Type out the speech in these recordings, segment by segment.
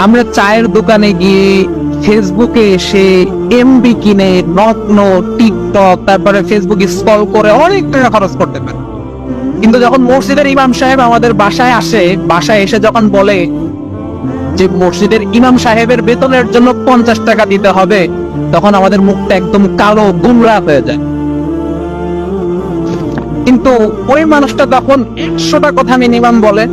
আমরা চায়ের দোকানে গিয়ে ফেসবুকে এসে এমবি কিনে নগ্ন টিকটক তারপরে ফেসবুকে স্ক্রল করে অনেক টাকা খরচ করতে পারি, কিন্তু যখন মসজিদের ইমাম সাহেব আমাদের বাসায় আসে, বাসায় এসে যখন বলে যে মসজিদের ইমাম সাহেবের বেতনের জন্য 50 টাকা দিতে হবে, তখন আমাদের মুখটা একদম কালো গুমরা হয়ে যায়। কিন্তু ওই মানুষটা তখন 100টা কথা মিনিমাম বলে,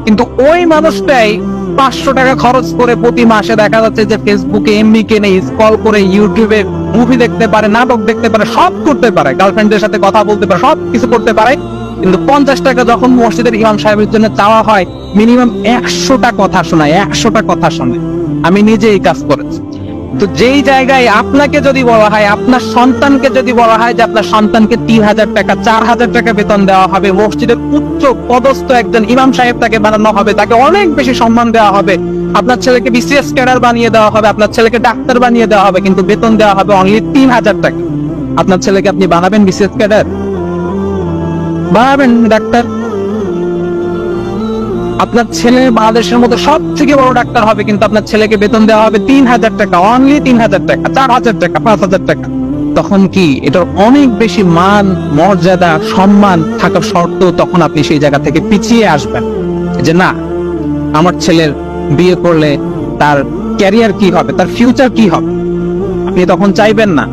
কিন্তু ওই মানুষটাই 500 টাকা খরচ করে প্রতি মাসে দেখা যাচ্ছে যে ফেসবুকে এমবি কেনে, স্ক্রল করে ইউটিউবে মুভি দেখতে পারে, নাটক দেখতে পারে, সব করতে পারে, গার্লফ্রেন্ডের সাথে কথা বলতে পারে, সব কিছু করতে পারে। কিন্তু 50 টাকা যখন মসজিদের ইমাম সাহেবের জন্য চাওয়া হয়, মিনিমাম 100টা কথা শোনায়, 100টা কথা শোনে। আমি নিজে এই কাজ করেছি। তো যেই জায়গায় আপনাকে যদি বলা হয়, আপনার সন্তানকে যদি বলা হয় যে আপনার সন্তানকে 3000 টাকা 4000 টাকা বেতন দেওয়া হবে, মসজিদের উচ্চ পদস্থ একজন ইমাম সাহেব তাকে বানানো হবে, তাকে অনেক বেশি সম্মান দেওয়া হবে, আপনার ছেলেকে বিসিএস ক্যাডার বানিয়ে দেওয়া হবে, আপনার ছেলেকে ডাক্তার বানিয়ে দেওয়া হবে, কিন্তু বেতন দেওয়া হবে অনলি 3000 টাকা, আপনার ছেলেকে আপনি বানাবেন বিসিএস ক্যাডার? বানাবেন ডাক্তার? আপনার ছেলে বাংলাদেশের মধ্যে সব থেকে বড় ডাক্তার হবে, কিন্তু আপনার ছেলেকে বেতন দেওয়া হবে 3000 টাকা, অনলি 3000 টাকা, 4000 টাকা, 5000 টাকা। তখন কি এটার অনেক বেশি মান মর্যাদা সম্মান থাকা সত্ত্বেও তখন আপনি সেই জায়গা থেকে পিছিয়ে আসবেন যে না, আমার ছেলের বিয়ে করলে তার ক্যারিয়ার কি হবে, তার ফিউচার কি হবে, আপনি তখন চাইবেন না।